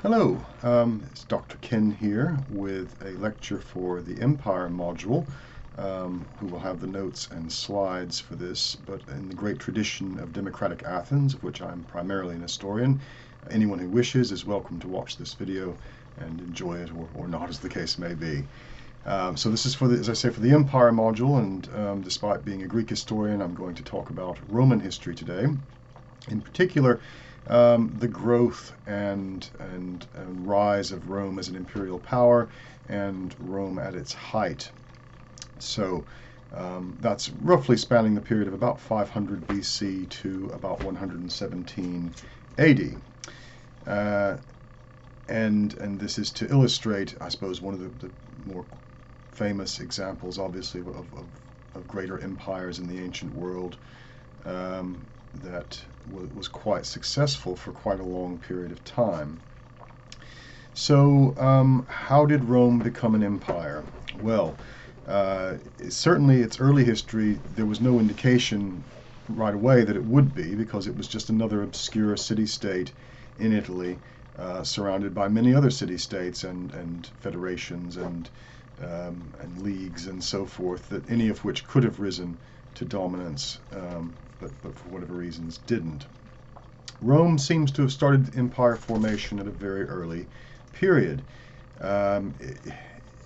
Hello, it's Dr. Ken here with a lecture for the Empire module. Who will have the notes and slides for this, but in the great tradition of democratic Athens, of which I'm primarily an historian, anyone who wishes is welcome to watch this video and enjoy it, or not, as the case may be. So this is for the, as I say, for the Empire module, and despite being a Greek historian, I'm going to talk about Roman history today. In particular, the growth and rise of Rome as an imperial power and Rome at its height. So that's roughly spanning the period of about 500 BC to about 117 AD. And this is to illustrate, I suppose, one of the more famous examples, obviously, of greater empires in the ancient world that was quite successful for quite a long period of time. So how did Rome become an empire? Well, certainly its early history, there was no indication right away that it would be, because it was just another obscure city-state in Italy, surrounded by many other city-states and federations and leagues and so forth, that any of which could have risen to dominance, but for whatever reasons didn't. Rome seems to have started empire formation at a very early period.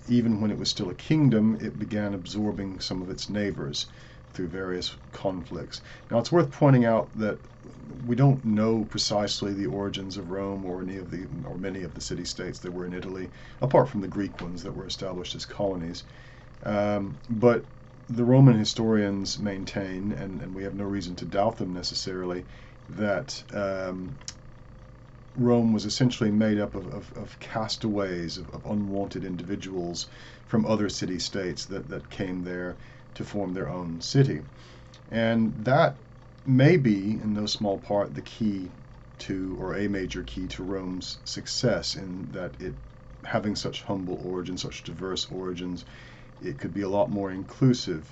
Even when it was still a kingdom, it began absorbing some of its neighbors through various conflicts. Now, it's worth pointing out that we don't know precisely the origins of Rome or many of the city-states that were in Italy, apart from the Greek ones that were established as colonies. But the Roman historians maintain, and we have no reason to doubt them necessarily, that Rome was essentially made up of castaways, of unwanted individuals from other city-states that came there to form their own city. And that may be, in no small part, the key to, or a major key to, Rome's success, in that it, having such humble origins, such diverse origins, it could be a lot more inclusive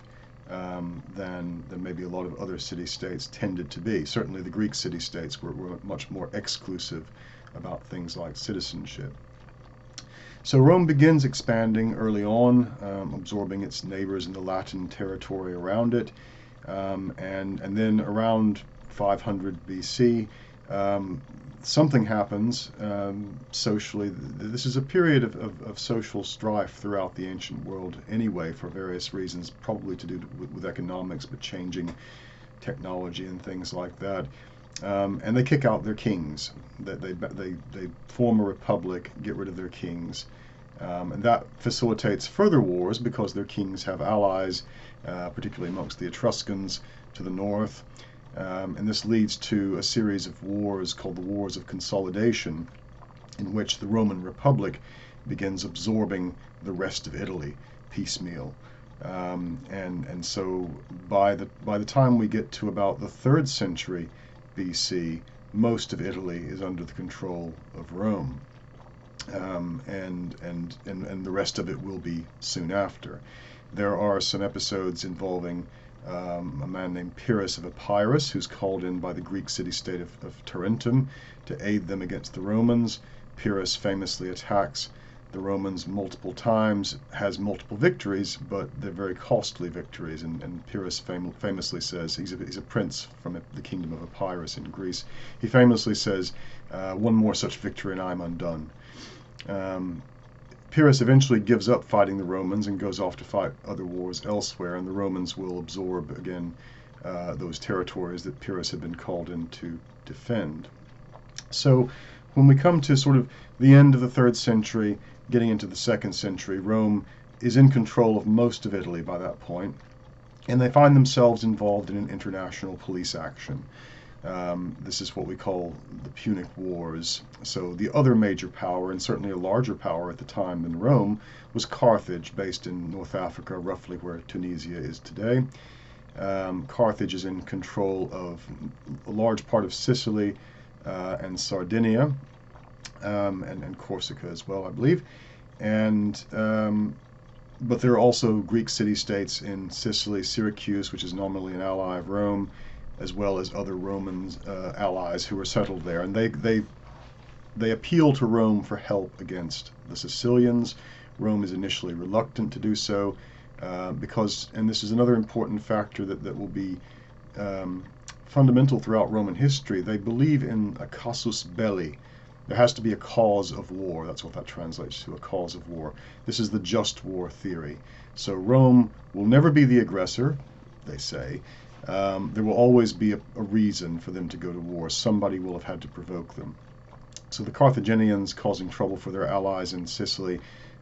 than maybe a lot of other city-states tended to be. Certainly the Greek city-states were much more exclusive about things like citizenship. So Rome begins expanding early on, absorbing its neighbors in the Latin territory around it, and then around 500 BC, something happens socially. This is a period of social strife throughout the ancient world anyway, for various reasons, probably to do with economics, but changing technology and things like that. And they kick out their kings. They form a republic, get rid of their kings. And that facilitates further wars, because their kings have allies, particularly amongst the Etruscans to the north. And this leads to a series of wars called the Wars of Consolidation, in which the Roman Republic begins absorbing the rest of Italy piecemeal. And so by the time we get to about the 3rd century BC, most of Italy is under the control of Rome. And the rest of it will be soon after. There are some episodes involving a man named Pyrrhus of Epirus, who's called in by the Greek city-state of Tarentum to aid them against the Romans. Pyrrhus famously attacks the Romans multiple times, has multiple victories, but they're very costly victories. And Pyrrhus famously says, he's a prince from the kingdom of Epirus in Greece. He famously says, "One more such victory and I'm undone." Pyrrhus eventually gives up fighting the Romans and goes off to fight other wars elsewhere, and the Romans will absorb again those territories that Pyrrhus had been called in to defend. So when we come to sort of the end of the 3rd century, getting into the 2nd century, Rome is in control of most of Italy by that point, and they find themselves involved in an international police action. This is what we call the Punic Wars. So the other major power, and certainly a larger power at the time than Rome, was Carthage, based in North Africa, roughly where Tunisia is today. Carthage is in control of a large part of Sicily and Sardinia, and Corsica as well, I believe. But there are also Greek city-states in Sicily, Syracuse, which is nominally an ally of Rome, as well as other Roman allies who were settled there. And they they appeal to Rome for help against the Sicilians. Rome is initially reluctant to do so because, and this is another important factor that will be fundamental throughout Roman history, they believe in a casus belli. There has to be a cause of war. That's what that translates to, a cause of war. This is the just war theory. So Rome will never be the aggressor, they say. There will always be a reason for them to go to war. Somebody will have had to provoke them. So the Carthaginians causing trouble for their allies in Sicily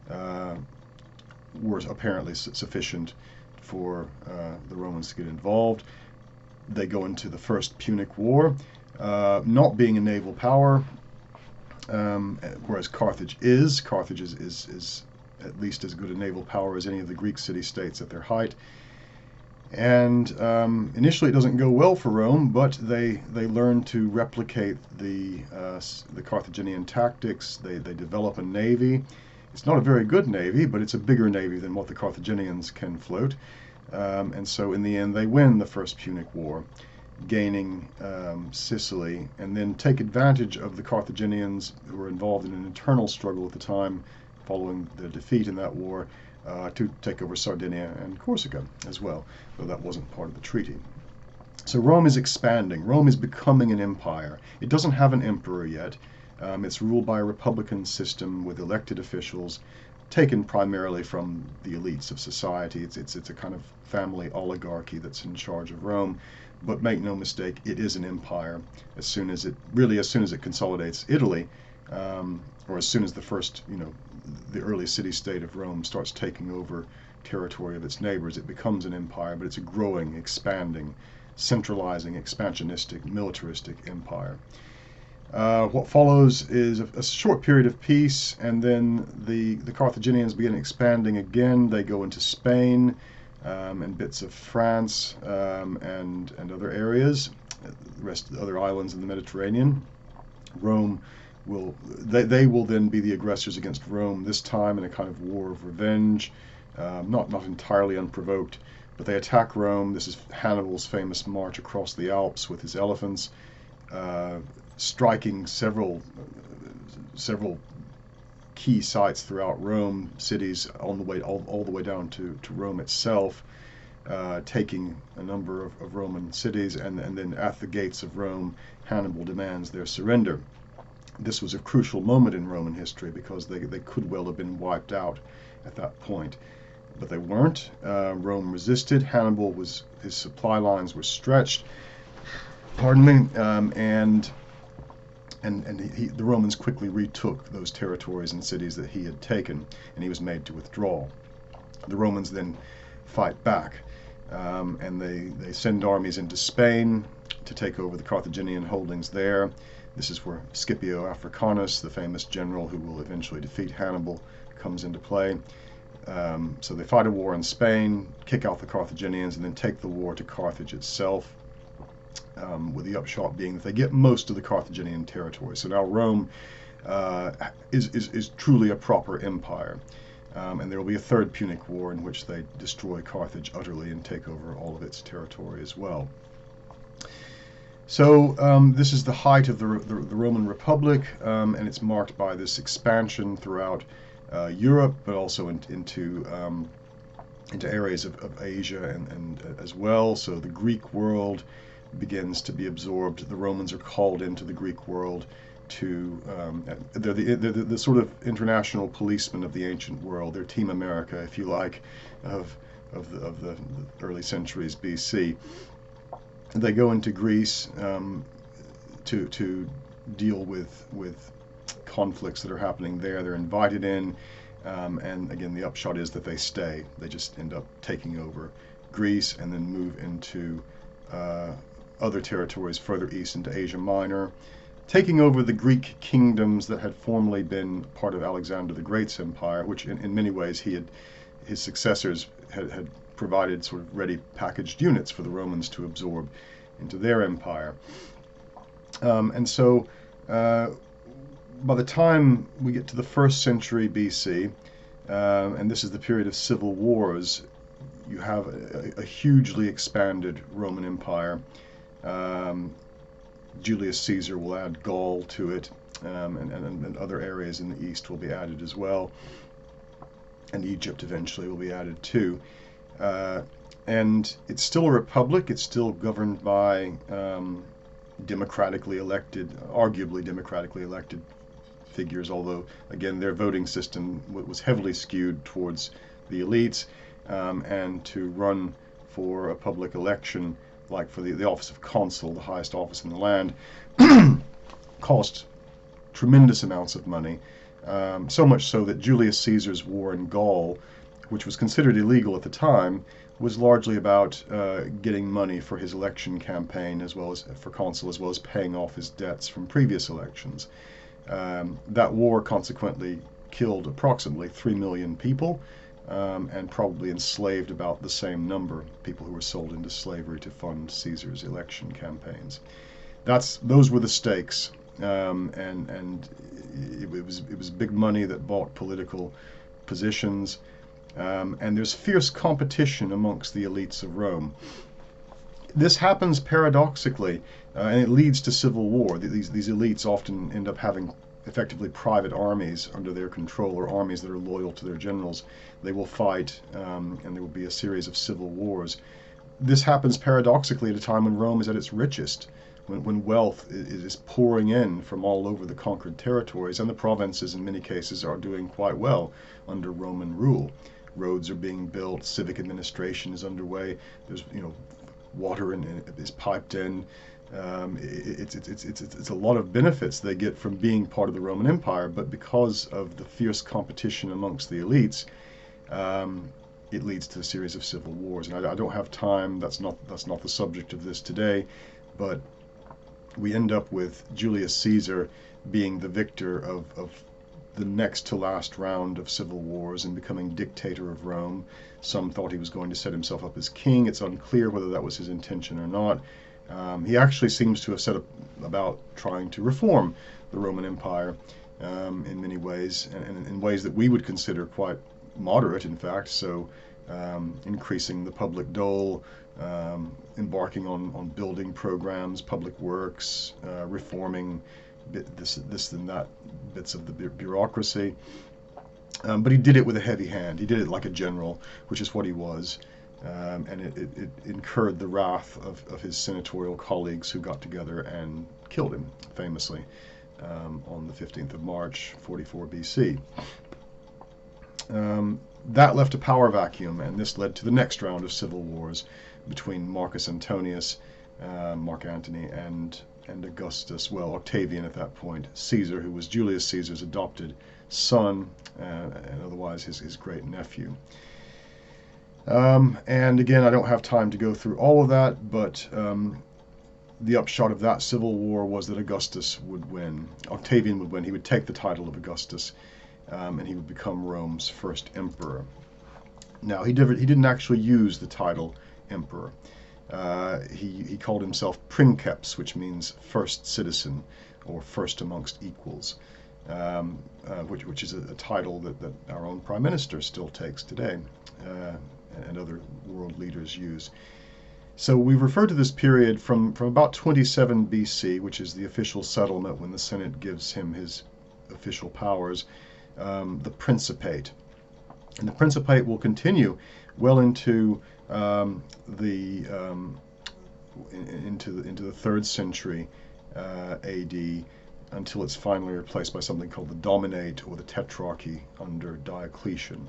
were apparently sufficient for the Romans to get involved. They go into the First Punic War, not being a naval power, whereas Carthage is. Carthage is at least as good a naval power as any of the Greek city-states at their height. And initially it doesn't go well for Rome, but they learn to replicate the Carthaginian tactics. They develop a navy. It's not a very good navy, but it's a bigger navy than what the Carthaginians can float. And so in the end they win the First Punic War, gaining Sicily, and then take advantage of the Carthaginians, who were involved in an internal struggle at the time following the defeat in that war, to take over Sardinia and Corsica as well, though that wasn't part of the treaty. So Rome is expanding. Rome is becoming an empire. It doesn't have an emperor yet. It's ruled by a republican system with elected officials taken primarily from the elites of society. It's a kind of family oligarchy that's in charge of Rome. But make no mistake, it is an empire as soon as it consolidates Italy, or as soon as the early city-state of Rome starts taking over territory of its neighbors, it becomes an empire, but it's a growing, expanding, centralizing, expansionistic, militaristic empire. What follows is a short period of peace, and then the Carthaginians begin expanding again. They go into Spain and bits of France and other areas, the rest of the other islands in the Mediterranean. Rome will then be the aggressors against Rome, this time in a kind of war of revenge, not entirely unprovoked, but they attack Rome. This is Hannibal's famous march across the Alps with his elephants, striking several key sites throughout Rome, cities on the way all the way down to Rome itself, taking a number of Roman cities, and then at the gates of Rome, Hannibal demands their surrender. This was a crucial moment in Roman history because they could well have been wiped out at that point, but they weren't. Rome resisted. His supply lines were stretched. Pardon me, and the Romans quickly retook those territories and cities that he had taken, and he was made to withdraw. The Romans then fight back, and they send armies into Spain to take over the Carthaginian holdings there. This is where Scipio Africanus, the famous general who will eventually defeat Hannibal, comes into play. So they fight a war in Spain, kick out the Carthaginians, and then take the war to Carthage itself, with the upshot being that they get most of the Carthaginian territory. So now Rome is truly a proper empire. And there will be a third Punic War in which they destroy Carthage utterly and take over all of its territory as well. So this is the height of the Roman Republic, and it's marked by this expansion throughout Europe, but also into areas of Asia and as well. So the Greek world begins to be absorbed. The Romans are called into the Greek world to they're the sort of international policemen of the ancient world. They're Team America, if you like, of the early centuries BC. They go into Greece to deal with conflicts that are happening there. They're invited in, and again, the upshot is that they stay. They just end up taking over Greece and then move into other territories further east into Asia Minor, taking over the Greek kingdoms that had formerly been part of Alexander the Great's empire, which in many ways his successors had provided sort of ready packaged units for the Romans to absorb into their empire. And so by the time we get to the 1st century BC, and this is the period of civil wars, you have a hugely expanded Roman Empire. Julius Caesar will add Gaul to it. and other areas in the east will be added as well, and Egypt eventually will be added too. Uh, and it's still a republic. It's still governed by democratically elected, arguably democratically elected figures, although, again, their voting system was heavily skewed towards the elites, and to run for a public election, like for the office of consul, the highest office in the land, cost tremendous amounts of money, so much so that Julius Caesar's war in Gaul, which was considered illegal at the time, was largely about getting money for his election campaign, as well as for consul, as well as paying off his debts from previous elections. That war consequently killed approximately 3 million people, and probably enslaved about the same number, people who were sold into slavery to fund Caesar's election campaigns. Those were the stakes, and it was big money that bought political positions, and there's fierce competition amongst the elites of Rome. This happens paradoxically, and it leads to civil war. These elites often end up having effectively private armies under their control, or armies that are loyal to their generals. They will fight, and there will be a series of civil wars. This happens paradoxically at a time when Rome is at its richest, when wealth is pouring in from all over the conquered territories, and the provinces in many cases are doing quite well under Roman rule. Roads are being built, civic administration is underway. There's water is piped in. It's a lot of benefits they get from being part of the Roman Empire, but because of the fierce competition amongst the elites, it leads to a series of civil wars. And I don't have time. That's not the subject of this today, but we end up with Julius Caesar being the victor of the next to last round of civil wars and becoming dictator of Rome. Some thought he was going to set himself up as king. It's unclear whether that was his intention or not. He actually seems to have set about trying to reform the Roman Empire in many ways, and in ways that we would consider quite moderate, in fact. So increasing the public dole, embarking on building programs, public works, reforming this and that bits of the bureaucracy. But he did it with a heavy hand. He did it like a general, which is what he was. And it incurred the wrath of his senatorial colleagues, who got together and killed him famously on the 15th of March, 44 BC. That left a power vacuum, and this led to the next round of civil wars between Marcus Antonius, Mark Antony, and Augustus, well, Octavian at that point, Caesar, who was Julius Caesar's adopted son, and otherwise his great nephew. And again, I don't have time to go through all of that, but the upshot of that civil war was that Augustus would win. Octavian would win. He would take the title of Augustus, and he would become Rome's first emperor. Now, he didn't actually use the title emperor. He called himself princeps, which means first citizen, or first amongst equals, which is a title that our own prime minister still takes today, and other world leaders use. So we refer to this period from about 27 BC, which is the official settlement when the Senate gives him his official powers, the Principate. And the Principate will continue well into into the 3rd century AD, until it's finally replaced by something called the Dominate, or the Tetrarchy, under Diocletian.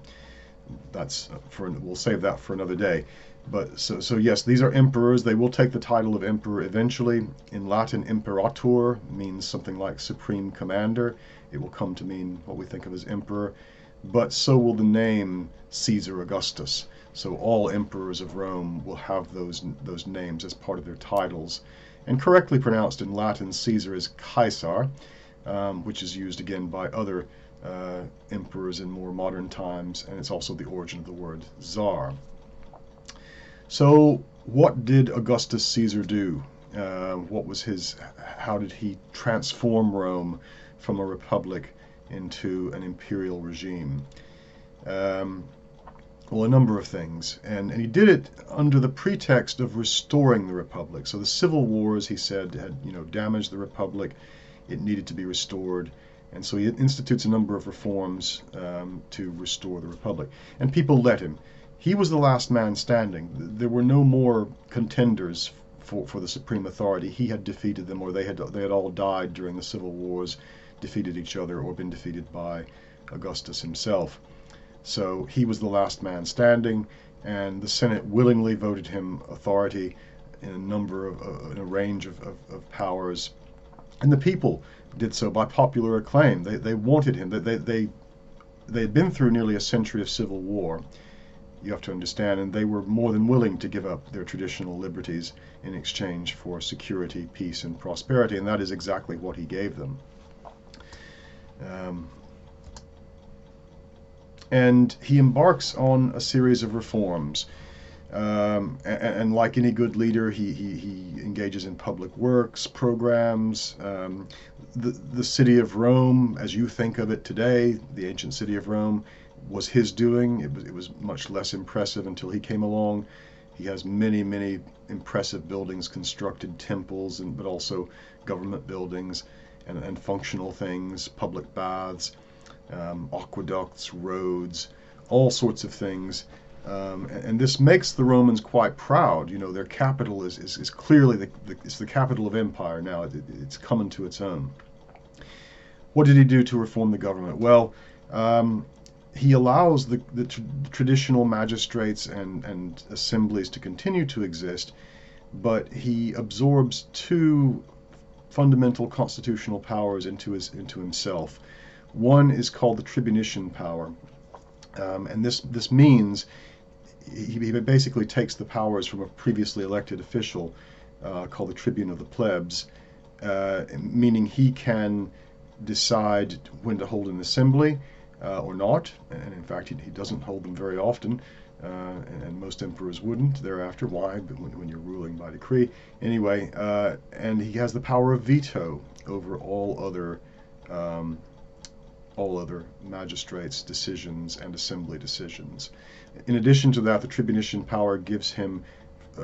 We'll save that for another day. But so yes, these are emperors. They will take the title of emperor eventually. In Latin, imperator means something like supreme commander. It will come to mean what we think of as emperor. But so will the name Caesar Augustus. So all emperors of Rome will have those names as part of their titles. And correctly pronounced in Latin, Caesar is Caesar, which is used again by other emperors in more modern times, and it's also the origin of the word czar. So what did Augustus Caesar do? How did he transform Rome from a republic into an imperial regime? Well, a number of things, and he did it under the pretext of restoring the republic. So the civil wars, he said, had damaged the republic. it needed to be restored. And so he institutes a number of reforms to restore the republic. And people let him. He was the last man standing. There were no more contenders for the supreme authority. He had defeated them, or they had all died during the civil wars, defeated each other, or been defeated by Augustus himself. So he was the last man standing, and the Senate willingly voted him authority in a range of powers. And the people did so by popular acclaim. They wanted him. They had been through nearly a century of civil war, you have to understand, and they were more than willing to give up their traditional liberties in exchange for security, peace, and prosperity, and that is exactly what he gave them. And he embarks on a series of reforms. And like any good leader, he engages in public works programs. The city of Rome, as you think of it today, the ancient city of Rome, was his doing. It was much less impressive until he came along. He has many impressive buildings constructed, temples, but also government buildings and functional things, public baths, aqueducts, roads, all sorts of things. And this makes the Romans quite proud. You know, their capital is clearly it's the capital of empire now. It's coming to its own. What did he do to reform the government? Well, he allows the traditional magistrates and assemblies to continue to exist, but he absorbs two fundamental constitutional powers into himself. One is called the tribunician power, and this means he basically takes the powers from a previously elected official called the tribune of the plebs, meaning he can decide when to hold an assembly or not, and in fact he doesn't hold them very often, and most emperors wouldn't thereafter. Why? But when you're ruling by decree. Anyway, and he has the power of veto over all other magistrates' decisions and assembly decisions. In addition to that, the tribunician power gives him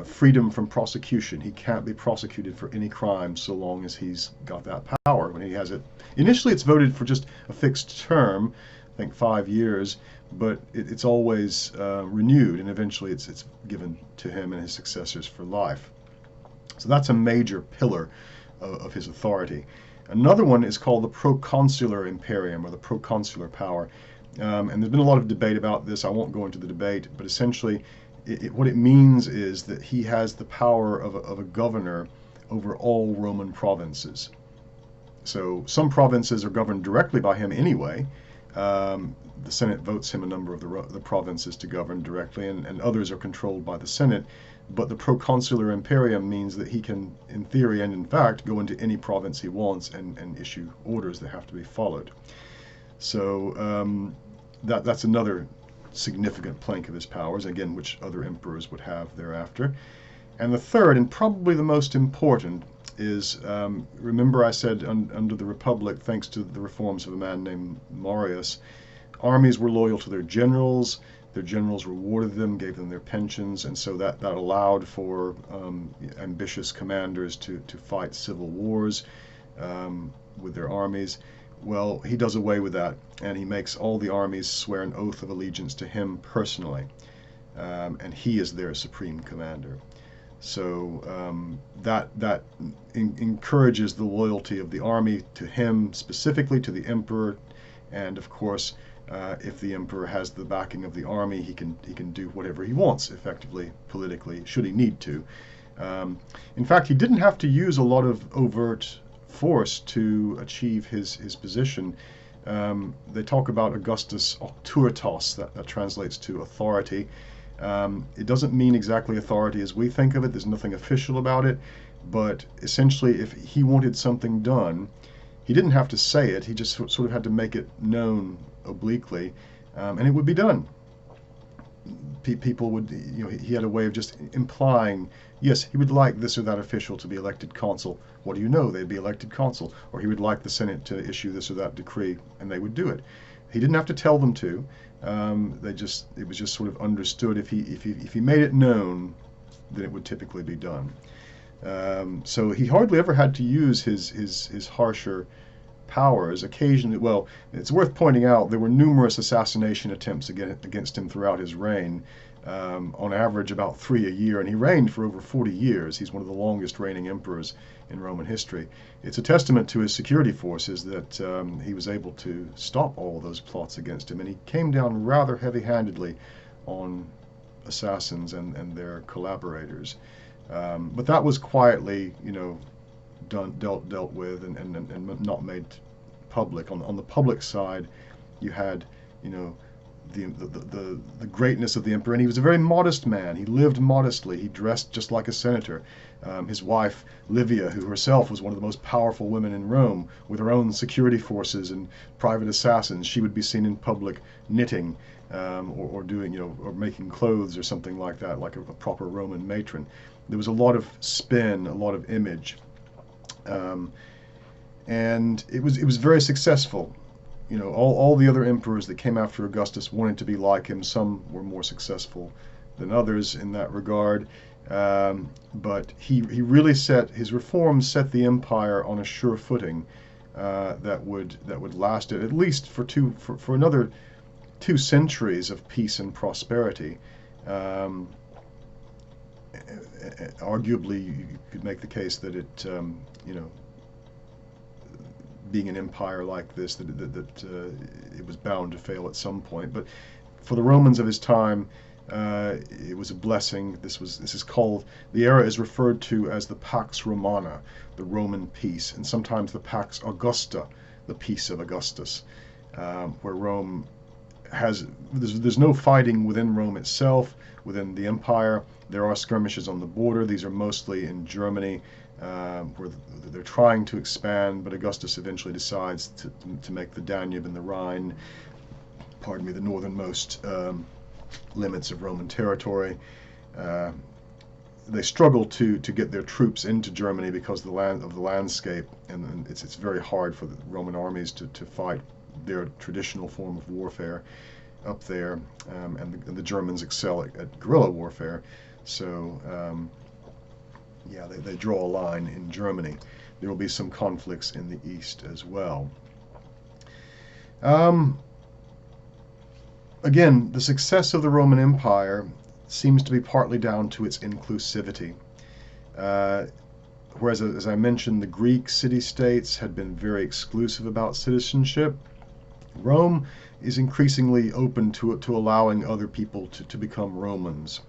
freedom from prosecution. He can't be prosecuted for any crime so long as he's got that power. When he has it, initially it's voted for just a fixed term, I think 5 years, but it's always renewed, and eventually it's given to him and his successors for life. So that's a major pillar of his authority. Another one is called the proconsular imperium, or the proconsular power. And there's been a lot of debate about this. I won't go into the debate, but essentially what it means is that he has the power of a governor over all Roman provinces. So some provinces are governed directly by him anyway. The Senate votes him a number of the provinces to govern directly, and others are controlled by the Senate. But the proconsular imperium means that he can, in theory and in fact, go into any province he wants and issue orders that have to be followed. So that's another significant plank of his powers, again, which other emperors would have thereafter. And the third, and probably the most important, is, remember I said under the Republic, thanks to the reforms of a man named Marius, armies were loyal to their generals rewarded them, gave them their pensions, and so that allowed for ambitious commanders to fight civil wars with their armies. Well, he does away with that, and he makes all the armies swear an oath of allegiance to him personally, and he is their supreme commander. So that encourages the loyalty of the army to him, specifically to the emperor, and of course, if the emperor has the backing of the army, he can do whatever he wants, effectively, politically, should he need to. In fact, he didn't have to use a lot of overt force to achieve his position. They talk about Augustus auctoritas, that translates to authority. It doesn't mean exactly authority as we think of it. There's nothing official about it, but essentially if he wanted something done, he didn't have to say it. He just sort of had to make it known obliquely, and it would be done. People would, he had a way of just implying, yes, he would like this or that official to be elected consul. What do you know? They'd be elected consul. Or he would like the Senate to issue this or that decree, and they would do it. He didn't have to tell them to. It was just sort of understood. If he made it known, then it would typically be done. So he hardly ever had to use his harsher powers. Occasionally, well, it's worth pointing out there were numerous assassination attempts against him throughout his reign, on average about 3 a year, and he reigned for over 40 years. He's one of the longest reigning emperors in Roman history. It's a testament to his security forces that he was able to stop all those plots against him, and he came down rather heavy-handedly on assassins and their collaborators. But that was quietly, dealt with and not made public. On the public side, you had, you know, the greatness of the emperor, and he was a very modest man. He lived modestly. He dressed just like a senator. His wife Livia, who herself was one of the most powerful women in Rome, with her own security forces and private assassins, she would be seen in public knitting, or doing, or making clothes or something like that, like a proper Roman matron. There was a lot of spin, a lot of image, and it was very successful. All the other emperors that came after Augustus wanted to be like him. Some were more successful than others in that regard, but he really his reforms set the empire on a sure footing, that would last it at least for another 2 centuries of peace and prosperity. Arguably, you could make the case that being an empire like this, that it was bound to fail at some point. But for the Romans of his time, it was a blessing. This is called, the era is referred to as the Pax Romana, the Roman peace, and sometimes the Pax Augusta, the peace of Augustus, where Rome there's no fighting within Rome itself, within the empire. There are skirmishes on the border. These are mostly in Germany, where they're trying to expand, but Augustus eventually decides to make the Danube and the Rhine, the northernmost limits of Roman territory. They struggle to get their troops into Germany because of the landscape, and it's very hard for the Roman armies to fight their traditional form of warfare up there, and the Germans excel at guerrilla warfare. So they draw a line in Germany. There will be some conflicts in the east as well. Again, the success of the Roman Empire seems to be partly down to its inclusivity. Whereas, as I mentioned, the Greek city-states had been very exclusive about citizenship, Rome is increasingly open to allowing other people to become Romans.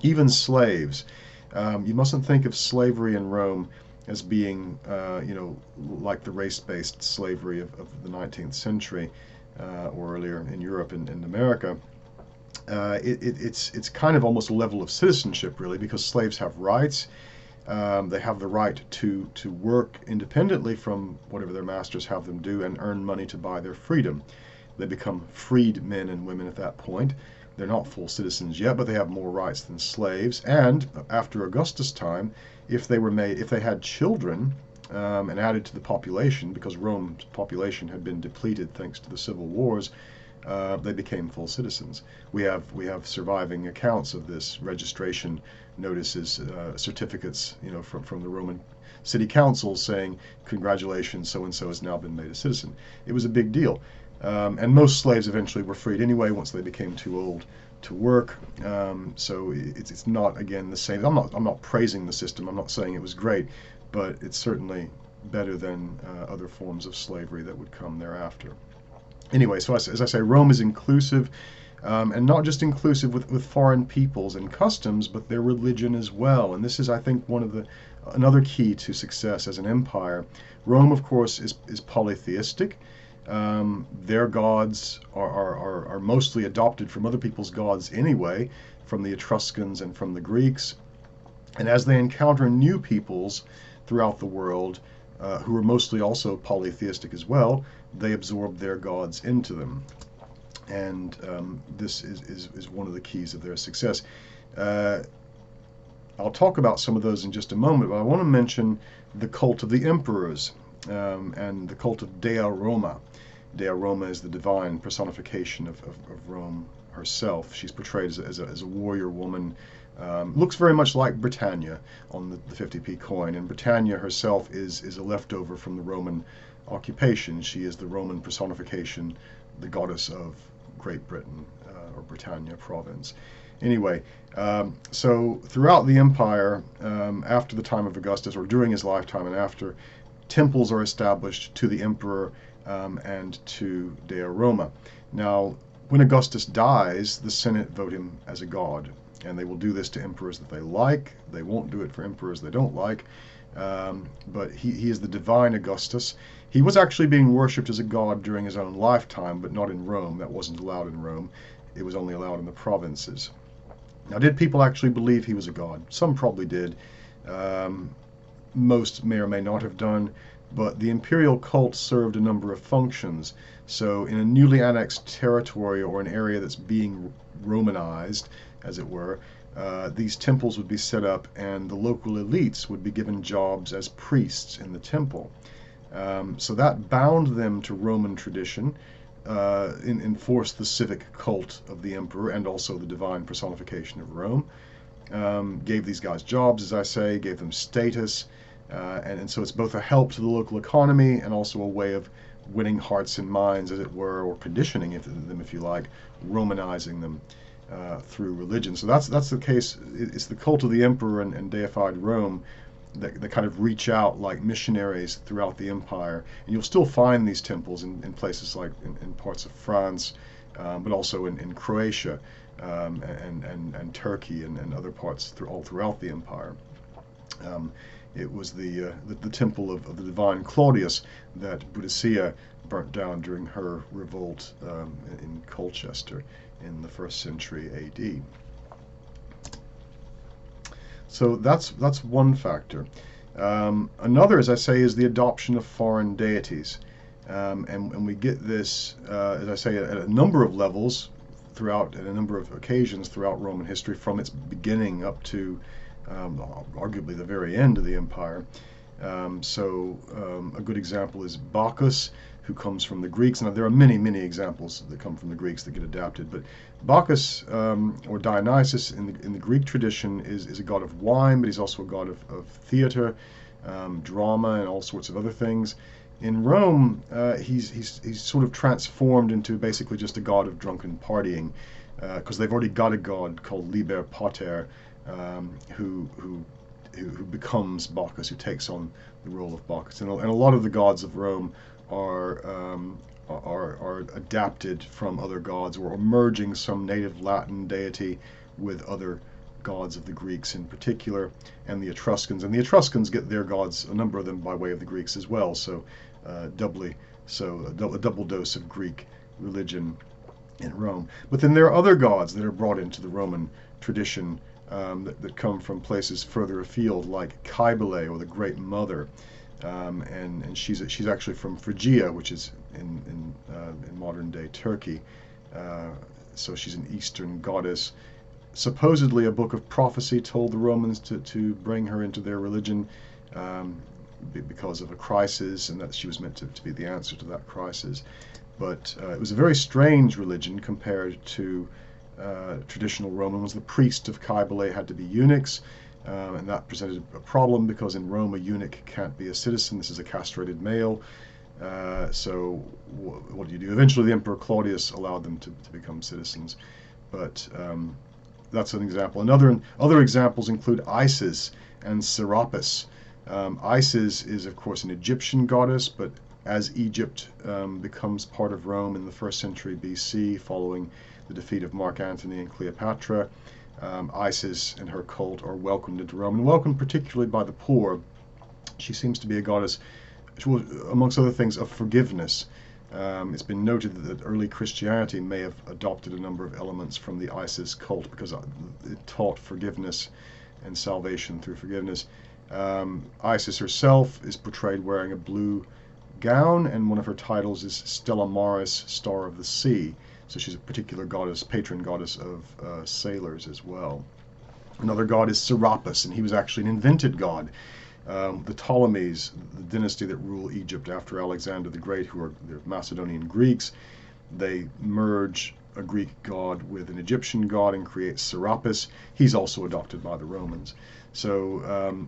Even slaves. You mustn't think of slavery in Rome as being, like the race-based slavery of the 19th century, or earlier in Europe and America. It's kind of almost a level of citizenship, really, because slaves have rights. They have the right to work independently from whatever their masters have them do and earn money to buy their freedom. They become freed men and women at that point. They're not full citizens yet, but they have more rights than slaves. And after Augustus' time, if they had children, and added to the population, because Rome's population had been depleted thanks to the civil wars, they became full citizens. We have surviving accounts of this, registration notices, certificates, from the Roman city councils saying, "Congratulations, so and so has now been made a citizen." It was a big deal, and most slaves eventually were freed anyway once they became too old to work. So it's not, again, the same. I'm not praising the system. I'm not saying it was great, but it's certainly better than other forms of slavery that would come thereafter. Anyway, so as I say, Rome is inclusive, and not just inclusive with foreign peoples and customs, but their religion as well. And this is, I think, another key to success as an empire. Rome, of course, is polytheistic. Their gods are mostly adopted from other people's gods anyway, from the Etruscans and from the Greeks. And as they encounter new peoples throughout the world, who are mostly also polytheistic as well, they absorb their gods into them. And this is one of the keys of their success. I'll talk about some of those in just a moment, but I want to mention the cult of the emperors, and the cult of Dea Roma. Dea Roma is the divine personification of Rome herself. She's portrayed as a warrior woman, Looks very much like Britannia on the 50p coin, and Britannia herself is a leftover from the Roman occupation. She is the Roman personification, the goddess of Great Britain, or Britannia province. Anyway, so throughout the empire, after the time of Augustus, or during his lifetime and after, temples are established to the emperor and to Dea Roma. Now, when Augustus dies, the Senate vote him as a god, and they will do this to emperors that they like. They won't do it for emperors they don't like. But he is the divine Augustus. He was actually being worshipped as a god during his own lifetime, but not in Rome. That wasn't allowed in Rome. It was only allowed in the provinces. Now, did people actually believe he was a god? Some probably did. Most may or may not have done, but the imperial cult served a number of functions. So in a newly annexed territory, or an area that's being Romanized, as it were, these temples would be set up, and the local elites would be given jobs as priests in the temple. So that bound them to Roman tradition, enforced the civic cult of the emperor and also the divine personification of Rome, gave these guys jobs, as I say, gave them status, and so it's both a help to the local economy and also a way of winning hearts and minds, as it were, or conditioning them, if you like, Romanizing them through religion. So that's the case. It's the cult of the emperor and deified Rome that kind of reach out like missionaries throughout the empire. And you'll still find these temples in places like in parts of France, but also in Croatia, and Turkey and other parts all throughout the empire. It was the temple of the divine Claudius that Boudicca burnt down during her revolt in Colchester in the 1st century AD. So that's one factor. Another, as I say, is the adoption of foreign deities. And we get this, as I say, at a number of levels at a number of occasions throughout Roman history, from its beginning up to arguably the very end of the empire. A good example is Bacchus, who comes from the Greeks. Now, there are many examples that come from the Greeks that get adapted, but Bacchus, or Dionysus in the Greek tradition, is a god of wine, but he's also a god of theater, drama, and all sorts of other things. In Rome, he's sort of transformed into basically just a god of drunken partying, because they've already got a god called Liber Pater, who becomes Bacchus, who takes on the role of Bacchus. And a lot of the gods of Rome are adapted from other gods, or merging some native Latin deity with other gods of the Greeks in particular, and the Etruscans. And the Etruscans get their gods, a number of them, by way of the Greeks as well. So a double dose of Greek religion in Rome. But then there are other gods that are brought into the Roman tradition, that come from places further afield, like Cybele, or the Great Mother, and she's actually from Phrygia, which is in modern day Turkey. So she's an Eastern goddess. Supposedly, a book of prophecy told the Romans to bring her into their religion, because of a crisis, and that she was meant to be the answer to that crisis. But it was a very strange religion compared to traditional Roman ones. The priest of Cybele had to be eunuchs, and that presented a problem, because in Rome a eunuch can't be a citizen. This is a castrated male. So what do you do? Eventually the Emperor Claudius allowed them to become citizens. But that's an example. Other examples include Isis and Serapis. Isis is, of course, an Egyptian goddess, but as Egypt becomes part of Rome in the 1st century BC, following the defeat of Mark Antony and Cleopatra, Isis and her cult are welcomed into Rome, and welcomed particularly by the poor. She seems to be a goddess, amongst other things, of forgiveness. It's been noted that early Christianity may have adopted a number of elements from the Isis cult, because it taught forgiveness and salvation through forgiveness. Isis herself is portrayed wearing a blue gown, and one of her titles is Stella Maris, Star of the Sea. So she's a particular goddess, patron goddess of sailors as well. Another god is Serapis, and he was actually an invented god. The Ptolemies, the dynasty that rule Egypt after Alexander the Great, who are the Macedonian Greeks, they merge a Greek god with an Egyptian god and creates Serapis. He's also adopted by the Romans. So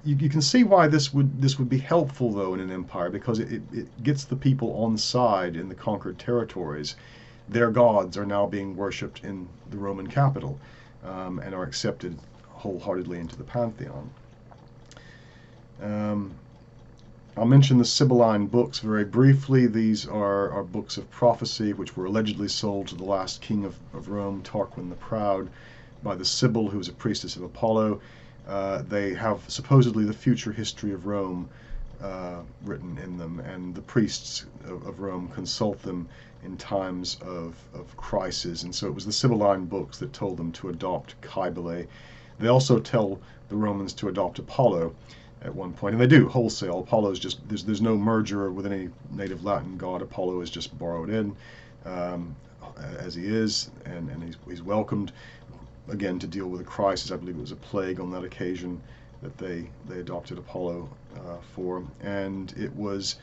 you can see why this would be helpful though in an empire, because it gets the people on side in the conquered territories. Their gods are now being worshipped in the Roman capital, and are accepted wholeheartedly into the pantheon. I'll mention the Sibylline books very briefly. These are books of prophecy which were allegedly sold to the last king of Rome, Tarquin the Proud, by the Sibyl, who was a priestess of Apollo. They have supposedly the future history of Rome written in them, and the priests of Rome consult them in times of crisis. And so it was the Sibylline books that told them to adopt Cybele. They also tell the Romans to adopt Apollo at one point, and they do wholesale. Apollo is just, there's no merger with any native Latin god. Apollo is just borrowed in as he is, and he's welcomed again to deal with a crisis. I believe it was a plague on that occasion that they adopted Apollo for, and it was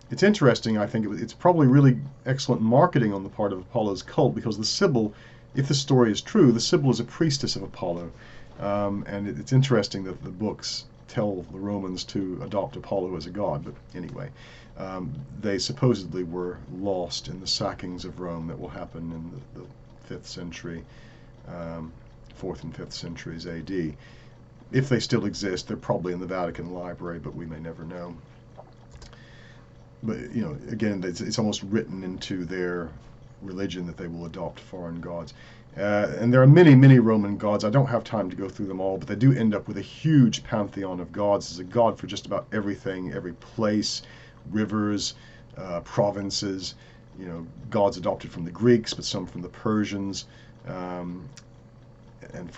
it's interesting. I think it's probably really excellent marketing on the part of Apollo's cult, because the Sibyl, if the story is true, the Sibyl is a priestess of Apollo. And it's interesting that the books tell the Romans to adopt Apollo as a god. But anyway, they supposedly were lost in the sackings of Rome that will happen in the 5th century, 4th and 5th centuries AD. If they still exist, they're probably in the Vatican Library, but we may never know. But again, it's almost written into their religion that they will adopt foreign gods. And there are many, many Roman gods. I don't have time to go through them all, but they do end up with a huge pantheon of gods. There's a god for just about everything, every place, rivers, provinces. Gods adopted from the Greeks, but some from the Persians, and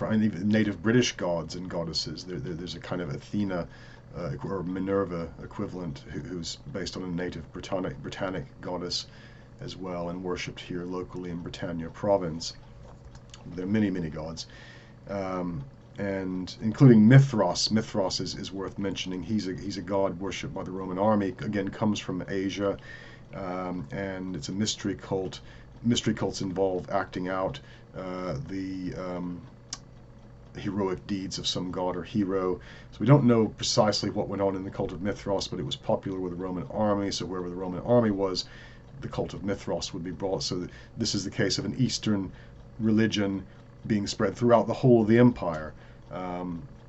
even native British gods and goddesses. There's a kind of Athena or Minerva equivalent who's based on a native Britannic goddess as well, and worshipped here locally in Britannia province. There are many, many gods, and including Mithras. Mithras is worth mentioning. He's a god worshipped by the Roman army. Again, comes from Asia, and it's a mystery cult. Mystery cults involve acting out the heroic deeds of some god or hero. So we don't know precisely what went on in the cult of Mithras, but it was popular with the Roman army. So wherever the Roman army was, the cult of Mithras would be brought. So this is the case of an Eastern religion being spread throughout the whole of the empire,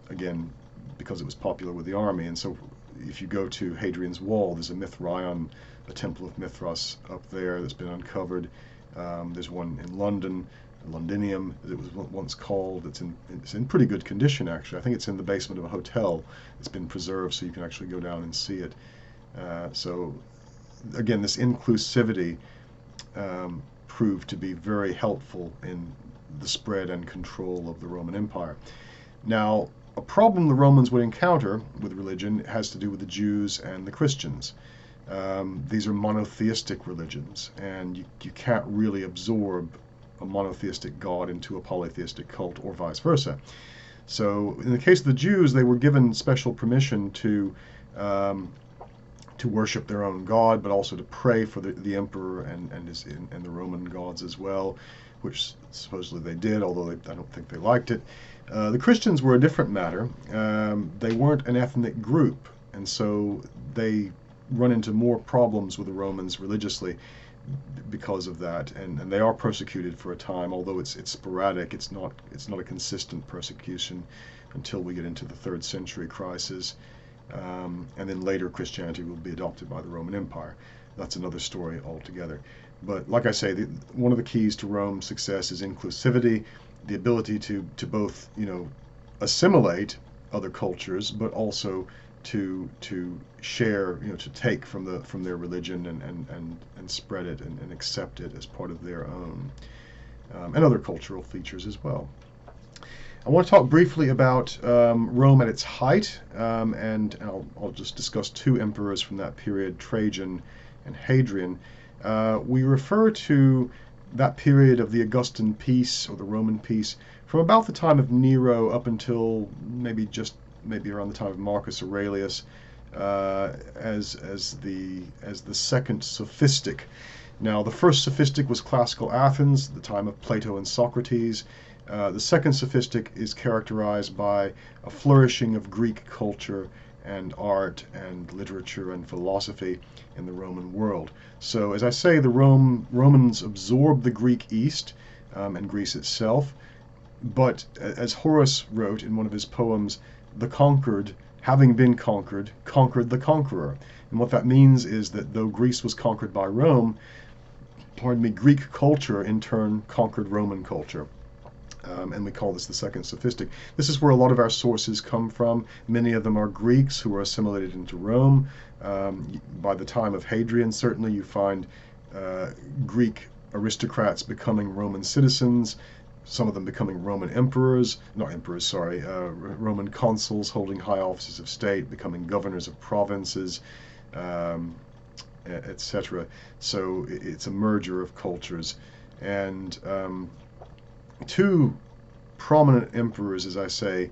again because it was popular with the army. And so if you go to Hadrian's Wall, there's a Mithraion, a temple of Mithras up there that's been uncovered. There's one in London, Londinium as it was once called. It's in pretty good condition, actually. I think it's in the basement of a hotel. It's been preserved so you can actually go down and see it. So again, this inclusivity proved to be very helpful in the spread and control of the Roman Empire. Now, a problem the Romans would encounter with religion has to do with the Jews and the Christians. These are monotheistic religions, and you can't really absorb a monotheistic god into a polytheistic cult, or vice versa. So in the case of the Jews, they were given special permission to worship their own god, but also to pray for the emperor and the Roman gods as well, which supposedly they did, although I don't think they liked it. The Christians were a different matter. They weren't an ethnic group, and so they run into more problems with the Romans religiously because of that, and they are persecuted for a time, although it's sporadic. It's not a consistent persecution until we get into the 3rd century crisis. And then later Christianity will be adopted by the Roman Empire. That's another story altogether. But like I say, one of the keys to Rome's success is inclusivity, the ability to both assimilate other cultures, but also to share, to take from their religion and spread it and accept it as part of their own, and other cultural features as well. I want to talk briefly about Rome at its height, and I'll just discuss 2 emperors from that period, Trajan and Hadrian. We refer to that period of the Augustan peace, or the Roman peace, from about the time of Nero up until maybe around the time of Marcus Aurelius, as the second sophistic Now, the first sophistic was classical Athens, the time of Plato and Socrates. The second sophistic is characterized by a flourishing of Greek culture and art and literature and philosophy in the Roman world. So, as I say, the Romans absorbed the Greek East and Greece itself, but as Horace wrote in one of his poems, the conquered, having been conquered, conquered the conqueror. And what that means is that though Greece was conquered by Rome, pardon me, Greek culture in turn conquered Roman culture. And we call this the second sophistic. This is where a lot of our sources come from. Many of them are Greeks who were assimilated into Rome. By the time of Hadrian, certainly you find Greek aristocrats becoming Roman citizens, some of them becoming Roman emperors, not emperors, sorry, Roman consuls holding high offices of state, becoming governors of provinces, etc. So it's a merger of cultures. And two prominent emperors, as I say,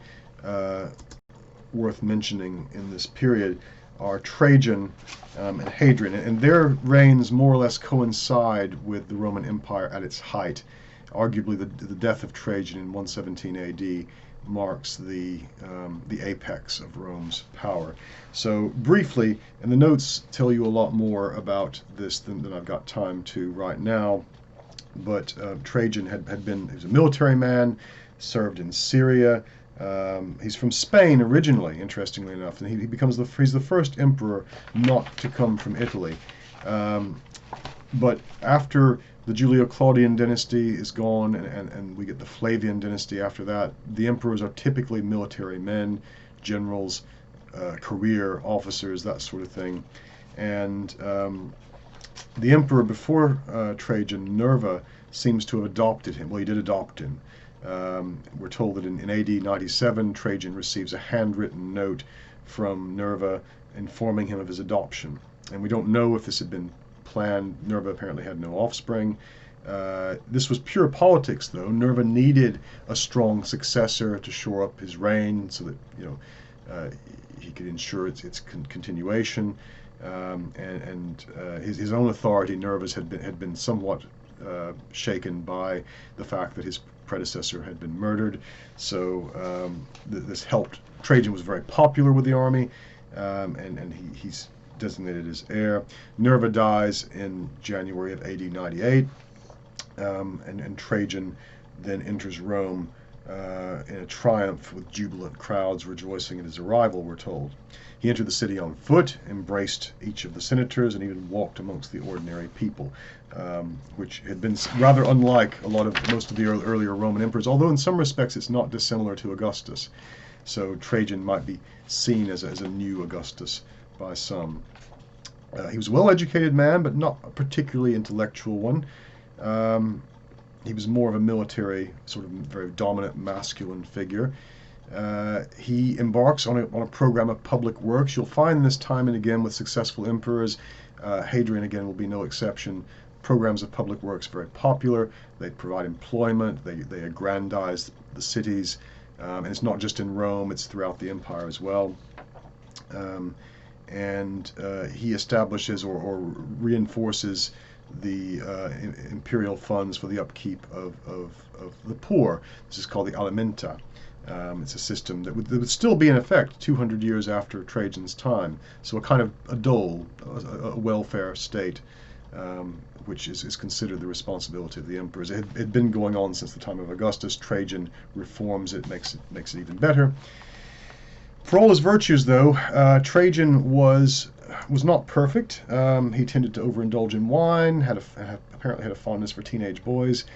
worth mentioning in this period are Trajan and Hadrian, and their reigns more or less coincide with the Roman Empire at its height. Arguably, the death of Trajan in 117 AD marks the apex of Rome's power. So briefly, and the notes tell you a lot more about this than I've got time to right now, but Trajan he was a military man, served in Syria. He's from Spain originally, interestingly enough, and he's the first emperor not to come from Italy. But after the Julio-Claudian dynasty is gone and we get the Flavian dynasty after that, the emperors are typically military men, generals, career officers, that sort of thing. And the emperor before Trajan, Nerva, seems to have adopted him. Well, he did adopt him. We're told that in AD 97, Trajan receives a handwritten note from Nerva informing him of his adoption. And we don't know if this had been planned. Nerva apparently had no offspring. This was pure politics, though. Nerva needed a strong successor to shore up his reign so that he could ensure its continuation. And his own authority, Nerva's, had been somewhat shaken by the fact that his predecessor had been murdered. So this helped. Trajan was very popular with the army, and he's designated as heir. Nerva dies in January of AD 98, and Trajan then enters Rome in a triumph with jubilant crowds rejoicing at his arrival, we're told. He entered the city on foot, embraced each of the senators, and even walked amongst the ordinary people, which had been rather unlike most of the earlier Roman emperors, although in some respects it's not dissimilar to Augustus. So Trajan might be seen as a new Augustus by some. He was a well-educated man, but not a particularly intellectual one. He was more of a military, sort of very dominant, masculine figure. He embarks on a program of public works. You'll find this time and again with successful emperors. Hadrian, again, will be no exception. Programs of public works very popular. They provide employment. They aggrandize the cities. And it's not just in Rome, it's throughout the empire as well. And he establishes or reinforces the imperial funds for the upkeep of the poor. This is called the alimenta. It's a system that would still be in effect 200 years after Trajan's time. So a kind of a dole, a welfare state, which is considered the responsibility of the emperors. It had been going on since the time of Augustus. Trajan reforms it, makes it even better. For all his virtues, though, Trajan was not perfect. He tended to overindulge in wine, apparently had a fondness for teenage boys,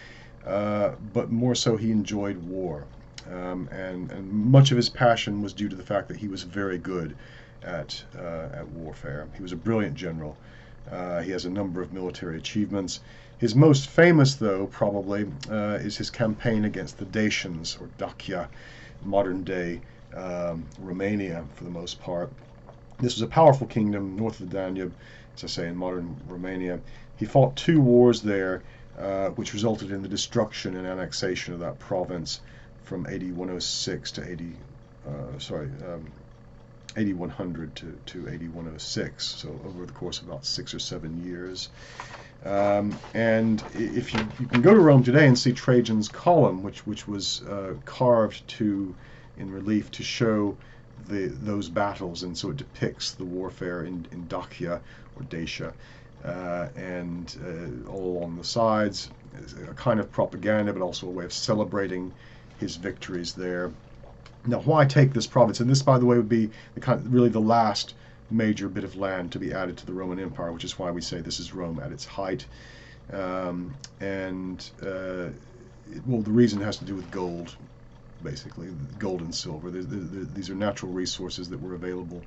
but more so he enjoyed war. And much of his passion was due to the fact that he was very good at warfare. He was a brilliant general. He has a number of military achievements. His most famous, though, probably, is his campaign against the Dacians, or Dacia, modern-day Romania for the most part. This was a powerful kingdom north of the Danube, as I say, in modern Romania. He fought 2 wars there, which resulted in the destruction and annexation of that province from AD 106 to AD 100 to AD 106, so over the course of about 6 or 7 years. And if you can go to Rome today and see Trajan's column, which was carved in relief to show those battles, and so it depicts the warfare in Dacia or Dacia, and all along the sides, a kind of propaganda, but also a way of celebrating his victories there. Now, why take this province? And this, by the way, would be really the last major bit of land to be added to the Roman Empire, which is why we say this is Rome at its height. Well, the reason has to do with gold, basically, gold and silver. These are natural resources that were available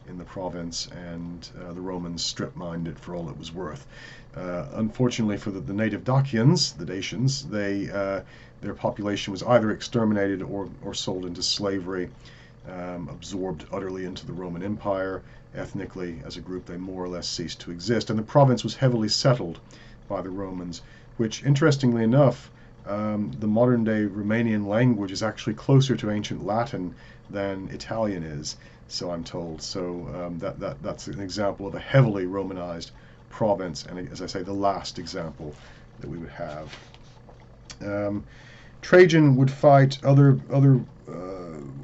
in the province, and the Romans strip-mined it for all it was worth. Unfortunately for the native Dacians, the Dacians, their population was either exterminated or sold into slavery, absorbed utterly into the Roman Empire. Ethnically, as a group, they more or less ceased to exist. And the province was heavily settled by the Romans, which, interestingly enough, the modern-day Romanian language is actually closer to ancient Latin than Italian is, so I'm told. So that's an example of a heavily Romanized province, and as I say, the last example that we would have. Trajan would fight other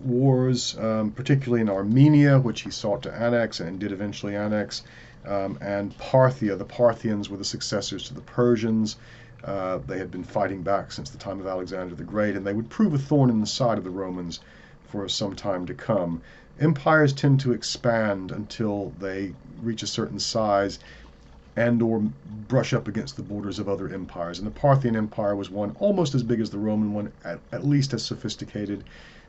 wars, particularly in Armenia, which he sought to annex and did eventually annex, and Parthia. The Parthians were the successors to the Persians. They had been fighting back since the time of Alexander the Great, and they would prove a thorn in the side of the Romans for some time to come. Empires tend to expand until they reach a certain size and or brush up against the borders of other empires. And the Parthian Empire was one almost as big as the Roman one, at least as sophisticated,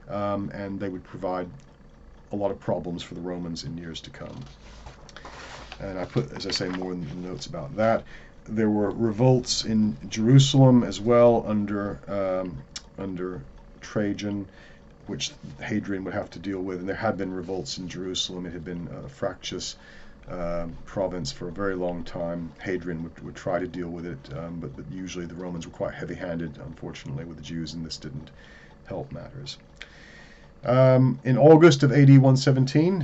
and they would provide a lot of problems for the Romans in years to come. And I put, as I say, more in the notes about that. There were revolts in Jerusalem as well under Trajan, which Hadrian would have to deal with. And there had been revolts in Jerusalem. It had been a fractious province for a very long time. Hadrian would try to deal with it, but usually the Romans were quite heavy-handed, unfortunately, with the Jews, and this didn't help matters. In August of AD 117,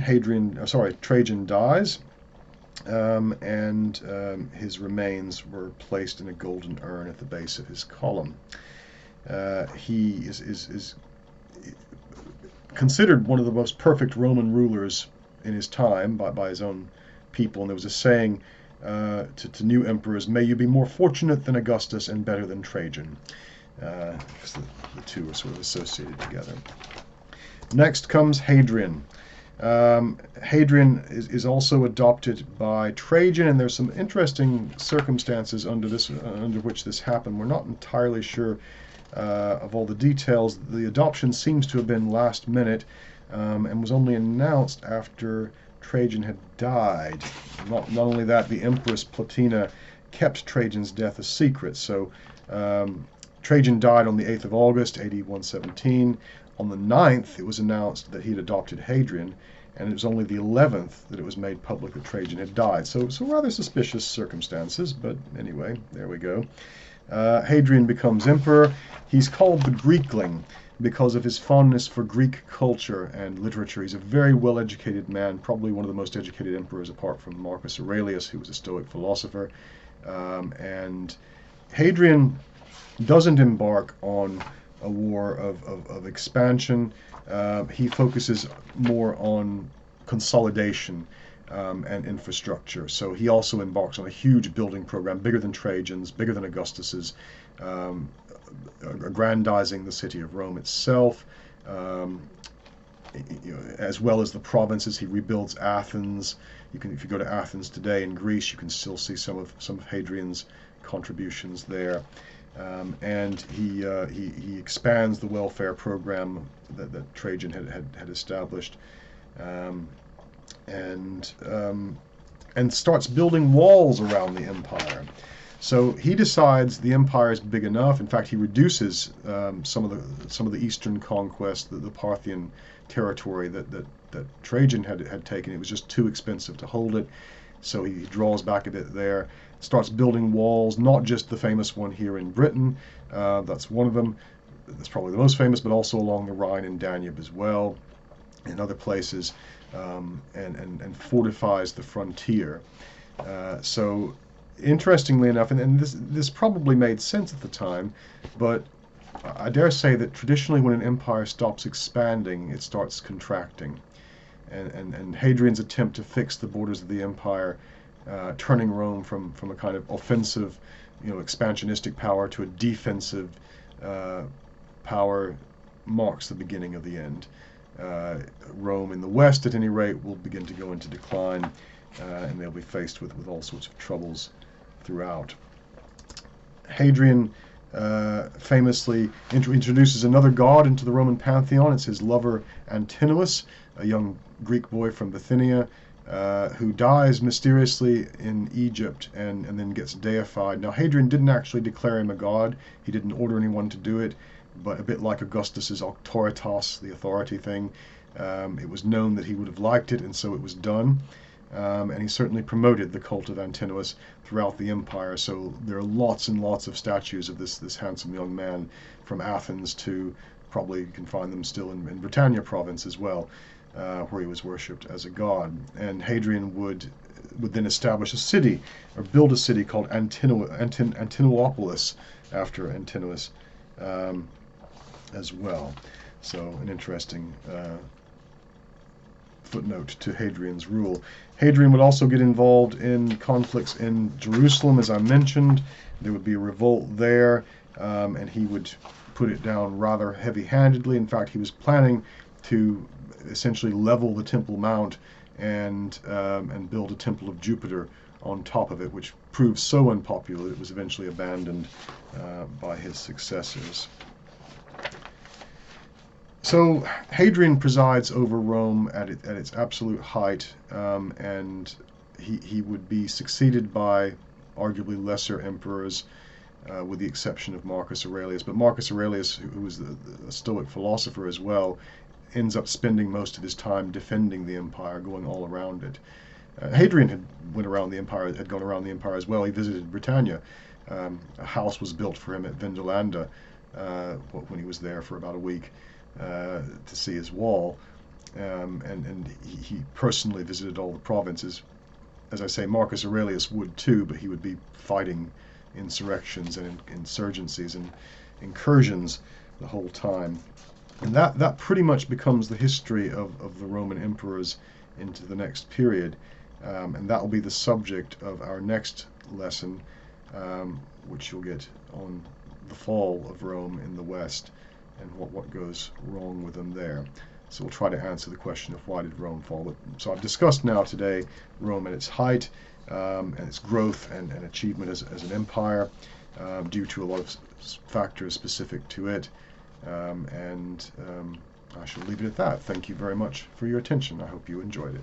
Trajan dies, and his remains were placed in a golden urn at the base of his column. He is considered one of the most perfect Roman rulers in his time by his own people, and there was a saying to new emperors, "May you be more fortunate than Augustus and better than Trajan," because the two are sort of associated together. Next comes Hadrian. Hadrian is also adopted by Trajan, and there's some interesting circumstances under which this happened. We're not entirely sure of all the details. The adoption seems to have been last minute, and was only announced after Trajan had died. Not only that, the Empress Plotina kept Trajan's death a secret. So Trajan died on the 8th of August, AD 117. On the 9th, it was announced that he'd adopted Hadrian, and it was only the 11th that it was made public that Trajan had died. So rather suspicious circumstances, but anyway, there we go. Hadrian becomes emperor. He's called the Greekling because of his fondness for Greek culture and literature. He's a very well-educated man, probably one of the most educated emperors apart from Marcus Aurelius, who was a Stoic philosopher. And Hadrian doesn't embark on a war of expansion. He focuses more on consolidation and infrastructure. So he also embarks on a huge building program, bigger than Trajan's, bigger than Augustus's, aggrandizing the city of Rome itself, as well as the provinces. He rebuilds Athens. If you go to Athens today in Greece, you can still see some of Hadrian's contributions there. And he expands the welfare program that Trajan had established, and starts building walls around the empire. So he decides the empire is big enough. In fact, he reduces some of the eastern conquest, the Parthian territory that Trajan had taken. It was just too expensive to hold it, so he draws back a bit there. Starts building walls, not just the famous one here in Britain. That's one of them. That's probably the most famous, but also along the Rhine and Danube as well, and other places, and fortifies the frontier. So interestingly enough, and this probably made sense at the time, but I dare say that traditionally when an empire stops expanding, it starts contracting. And Hadrian's attempt to fix the borders of the empire, turning Rome from a kind of offensive, expansionistic power to a defensive power, marks the beginning of the end. Rome in the west, at any rate, will begin to go into decline, and they'll be faced with all sorts of troubles throughout. Hadrian famously introduces another god into the Roman pantheon. It's his lover Antinous, a young Greek boy from Bithynia, who dies mysteriously in Egypt and then gets deified. Now, Hadrian didn't actually declare him a god. He didn't order anyone to do it, but a bit like Augustus's auctoritas, the authority thing, it was known that he would have liked it, and so it was done. And he certainly promoted the cult of Antinous throughout the empire. So there are lots and lots of statues of this handsome young man from Athens to probably you can find them still in Britannia province as well, where he was worshipped as a god. And Hadrian would then establish a city or build a city called Antinopolis after Antinous as well. So an interesting footnote to Hadrian's rule. Hadrian would also get involved in conflicts in Jerusalem, as I mentioned. There would be a revolt there, and he would put it down rather heavy-handedly. In fact, he was planning to essentially level the Temple Mount and build a temple of Jupiter on top of it, which proved so unpopular that it was eventually abandoned by his successors. So Hadrian presides over Rome at its absolute height, and he would be succeeded by arguably lesser emperors, with the exception of Marcus Aurelius. But Marcus Aurelius, who was a Stoic philosopher as well, ends up spending most of his time defending the empire, going all around it. Hadrian had gone around the empire as well. He visited Britannia. A house was built for him at Vindolanda when he was there for about a week to see his wall, and he personally visited all the provinces. As I say, Marcus Aurelius would too, but he would be fighting insurrections and insurgencies and incursions the whole time. And that pretty much becomes the history of the Roman emperors into the next period. And that will be the subject of our next lesson, which you'll get on the fall of Rome in the West and what goes wrong with them there. So we'll try to answer the question of why did Rome fall. So I've discussed now today Rome at its height, and its growth and achievement as an empire, due to a lot of factors specific to it. I shall leave it at that. Thank you very much for your attention. I hope you enjoyed it.